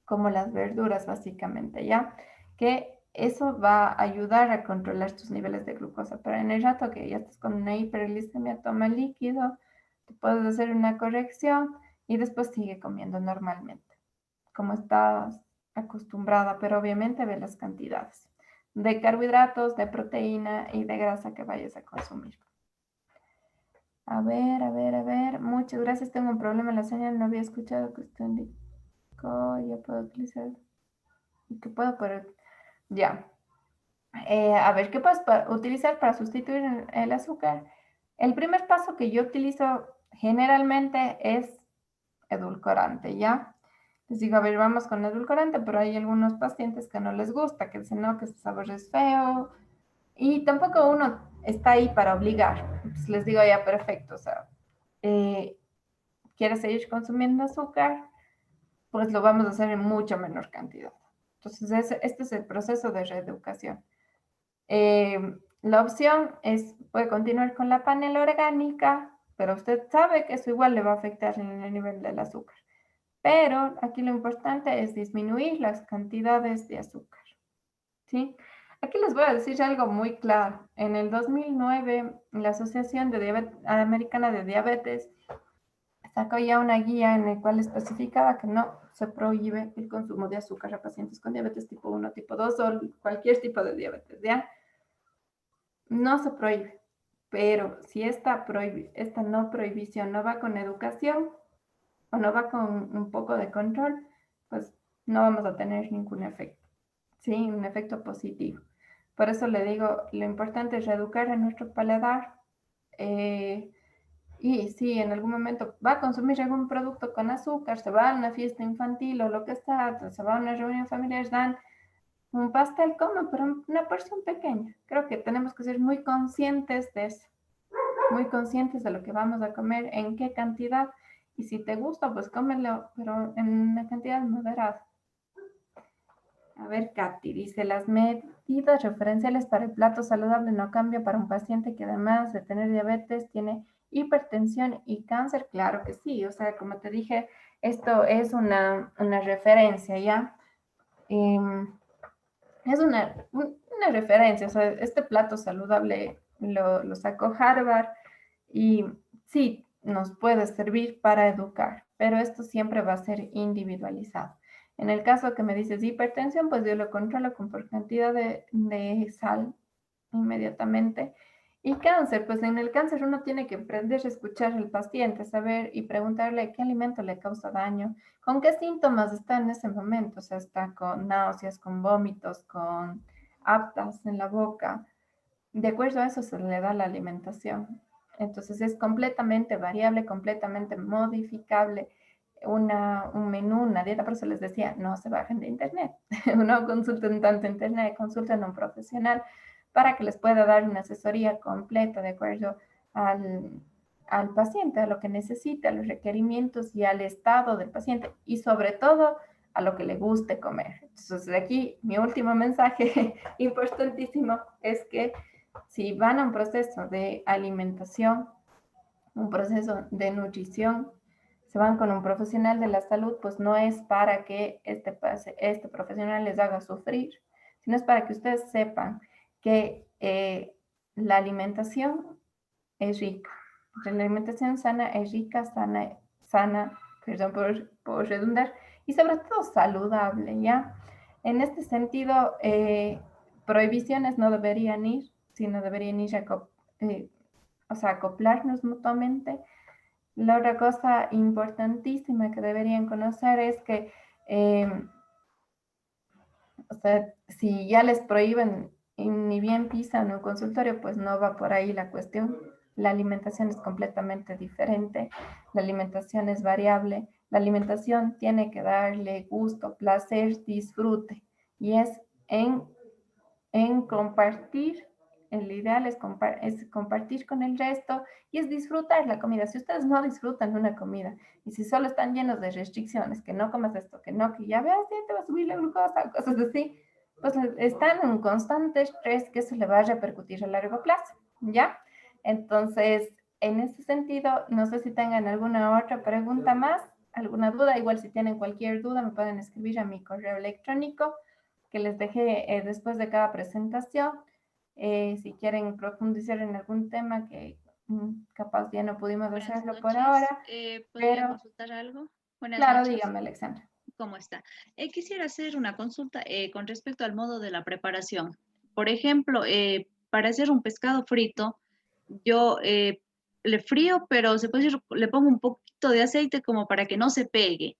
como las verduras básicamente, ¿ya? Que eso va a ayudar a controlar tus niveles de glucosa, pero en el rato que ya estás con una hiperglicemia, toma líquido, te puedes hacer una corrección y después sigue comiendo normalmente, como estás acostumbrada, pero obviamente ve las cantidades de carbohidratos, de proteína y de grasa que vayas a consumir. A ver, a ver, a ver. Muchas gracias. Tengo un problema en la señal. No había escuchado que usted indicó. Ya puedo utilizar. ¿Qué puedo poner? Ya. A ver, ¿qué puedes utilizar para sustituir el azúcar? El primer paso que yo utilizo generalmente es edulcorante, ¿ya? Les digo, a ver, vamos con edulcorante, pero hay algunos pacientes que no les gusta, que dicen, no, que este sabor es feo. Y tampoco uno está ahí para obligar. Pues les digo, ya, perfecto, o sea, eh, ¿quieres seguir consumiendo azúcar? Pues lo vamos a hacer en mucho menor cantidad. Entonces, este es el proceso de reeducación. La opción es, puede continuar con la panela orgánica, pero usted sabe que eso igual le va a afectar en el nivel del azúcar. Pero aquí lo importante es disminuir las cantidades de azúcar, ¿sí? Aquí les voy a decir algo muy claro. En el 2009, la Asociación Americana de Diabetes sacó ya una guía en la cual especificaba que no se prohíbe el consumo de azúcar a pacientes con diabetes tipo 1, tipo 2 o cualquier tipo de diabetes, ¿ya? No se prohíbe, pero si esta no prohibición no va con educación o no va con un poco de control, pues no vamos a tener ningún efecto, ¿sí? Un efecto positivo. Por eso le digo, lo importante es reeducar a nuestro paladar. Y si en algún momento va a consumir algún producto con azúcar, se va a una fiesta infantil o lo que sea, se va a una reunión familiar, dan un pastel, come, pero una porción pequeña. Creo que tenemos que ser muy conscientes de eso, muy conscientes de lo que vamos a comer, en qué cantidad. Y si te gusta, pues cómelo, pero en una cantidad moderada. A ver, Katy dice, las medidas referenciales para el plato saludable no cambian para un paciente que además de tener diabetes tiene hipertensión y cáncer. Claro que sí, o sea, como te dije, esto es una referencia, ¿ya? Es una referencia, o sea, este plato saludable lo sacó Harvard y sí, nos puede servir para educar, pero esto siempre va a ser individualizado. En el caso que me dices hipertensión, pues yo lo controlo con por cantidad de sal inmediatamente. Y cáncer, pues en el cáncer uno tiene que aprender a escuchar al paciente, saber y preguntarle qué alimento le causa daño, con qué síntomas está en ese momento, o sea, está con náuseas, con vómitos, con aptas en la boca. De acuerdo a eso se le da la alimentación. Entonces es completamente variable, completamente modificable. Un menú, una dieta, por eso les decía, no se bajen de internet, no consulten tanto internet, consulten a un profesional para que les pueda dar una asesoría completa de acuerdo al paciente, a lo que necesita, a los requerimientos y al estado del paciente y sobre todo a lo que le guste comer. Entonces, de aquí mi último mensaje importantísimo es que si van a un proceso de alimentación, un proceso de nutrición, se van con un profesional de la salud, pues no es para que este profesional les haga sufrir, sino es para que ustedes sepan que la alimentación es rica. La alimentación sana es rica, sana, perdón por redundar, y sobre todo saludable, ¿ya? En este sentido, prohibiciones no deberían ir, sino deberían ir o sea, acoplarnos mutuamente. La otra cosa importantísima que deberían conocer es que, o sea, si ya les prohíben y ni bien pisan un consultorio, pues no va por ahí la cuestión. La alimentación es completamente diferente, la alimentación es variable, la alimentación tiene que darle gusto, placer, disfrute, y es en compartir. El ideal es compartir con el resto y es disfrutar la comida. Si ustedes no disfrutan una comida y si solo están llenos de restricciones, que no comas esto, que no, que ya veas, ya te va a subir la glucosa, cosas así, pues están en un constante estrés que eso le va a repercutir a largo plazo, ¿ya? Entonces, en ese sentido, no sé si tengan alguna otra pregunta más, alguna duda. Igual si tienen cualquier duda me pueden escribir a mi correo electrónico que les dejé después de cada presentación. Si quieren profundizar en algún tema que capaz ya no pudimos Buenas hacerlo por noches. ahora, ¿Podría pero consultar algo? Buenas claro, noches. dígame, Alexandra. ¿Cómo está? Quisiera hacer una consulta con respecto al modo de la preparación. Por ejemplo, para hacer un pescado frito, yo le frío, pero se puede decir, le pongo un poquito de aceite como para que no se pegue.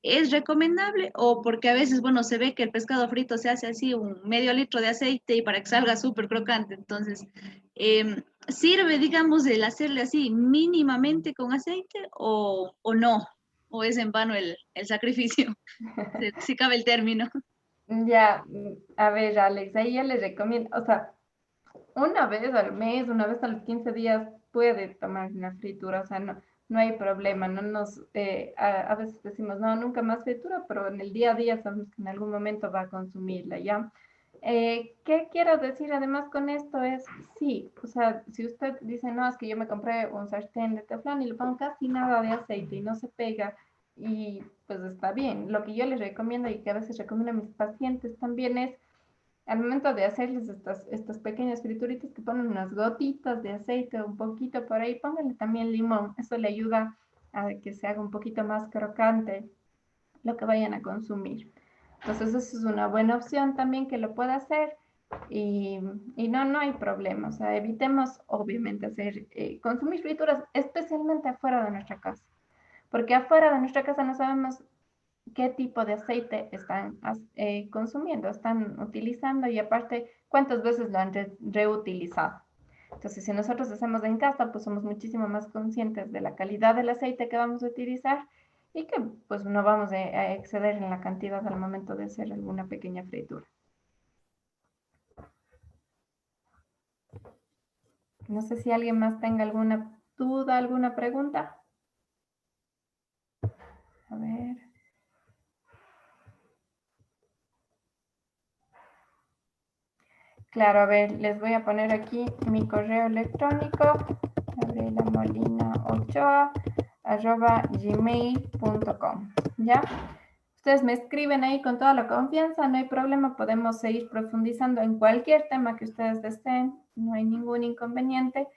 ¿Es recomendable o porque a veces, bueno, se ve que el pescado frito se hace así, un medio litro de aceite y para que salga súper crocante? Entonces, ¿sirve, digamos, el hacerle así mínimamente con aceite o no? ¿O es en vano el sacrificio? Si cabe el término. Ya, a ver, Alex, ahí yo les recomiendo, o sea, una vez al mes, una vez a los 15 días puede tomar una fritura, o sea, no, no hay problema, no nos, a veces decimos, no, nunca más fritura, pero en el día a día sabemos que en algún momento va a consumirla, ¿ya? ¿Qué quiero decir además con esto? Es, sí, o sea, si usted dice, no, es que yo me compré un sartén de teflón y le pongo casi nada de aceite y no se pega, y pues está bien. Lo que yo les recomiendo y que a veces recomiendo a mis pacientes también es, al momento de hacerles estas pequeñas frituritas, que ponen unas gotitas de aceite, un poquito por ahí, pónganle también limón, eso le ayuda a que se haga un poquito más crocante lo que vayan a consumir. Entonces, eso es una buena opción también que lo pueda hacer y no, no hay problema. O sea, evitemos obviamente consumir frituras, especialmente afuera de nuestra casa, porque afuera de nuestra casa no sabemos qué tipo de aceite están consumiendo, están utilizando y aparte cuántas veces lo han reutilizado. Entonces, si nosotros hacemos en casa, pues somos muchísimo más conscientes de la calidad del aceite que vamos a utilizar y que pues no vamos a exceder en la cantidad al momento de hacer alguna pequeña fritura. No sé si alguien más tenga alguna duda, alguna pregunta. A ver. Claro, a ver, les voy a poner aquí mi correo electrónico, gabriela.molina8@gmail.com, ¿ya? Ustedes me escriben ahí con toda la confianza, no hay problema, podemos seguir profundizando en cualquier tema que ustedes deseen, no hay ningún inconveniente.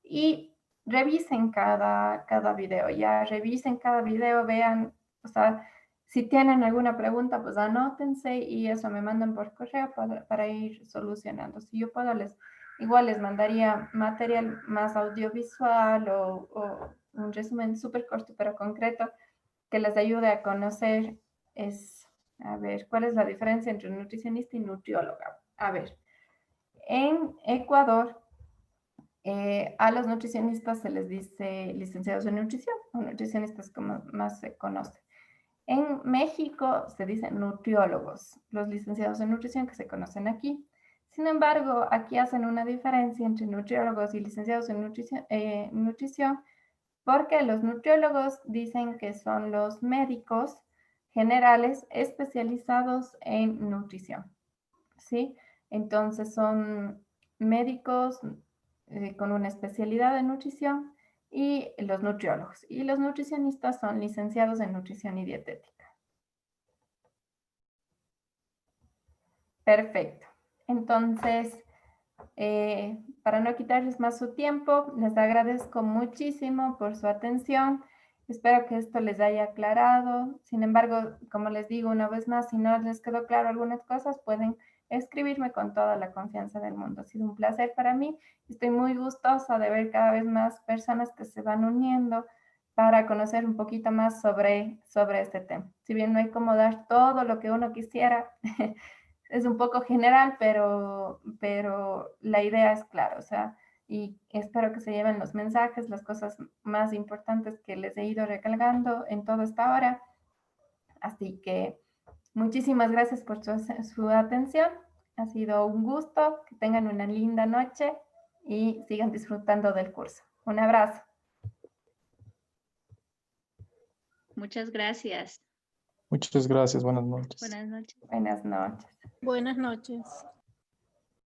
Y revisen cada video, ya revisen cada video, vean, o sea, si tienen alguna pregunta, pues anótense y eso me mandan por correo para ir solucionando. Si yo puedo, igual les mandaría material más audiovisual o un resumen súper corto pero concreto que les ayude a conocer a ver, ¿cuál es la diferencia entre un nutricionista y nutrióloga? A ver, en Ecuador, a los nutricionistas se les dice licenciados en nutrición o nutricionistas como más se conoce. En México se dicen nutriólogos, los licenciados en nutrición que se conocen aquí. Sin embargo, aquí hacen una diferencia entre nutriólogos y licenciados en nutrición porque los nutriólogos dicen que son los médicos generales especializados en nutrición, ¿sí? Entonces son médicos con una especialidad en nutrición y los nutriólogos. Y los nutricionistas son licenciados en nutrición y dietética. Perfecto. Entonces, para no quitarles más su tiempo, les agradezco muchísimo por su atención. Espero que esto les haya aclarado. Sin embargo, como les digo una vez más, si no les quedó claro algunas cosas, pueden escribirme con toda la confianza del mundo. Ha sido un placer para mí. Estoy muy gustosa de ver cada vez más personas que se van uniendo para conocer un poquito más sobre este tema. Si bien no hay como dar todo lo que uno quisiera, es un poco general, pero la idea es clara, o sea, y espero que se lleven los mensajes, las cosas más importantes que les he ido recalcando en toda esta hora. Así que muchísimas gracias por su atención. Ha sido un gusto, que tengan una linda noche y sigan disfrutando del curso. Un abrazo. Muchas gracias. Muchas gracias, buenas noches. Buenas noches. Buenas noches. Buenas noches.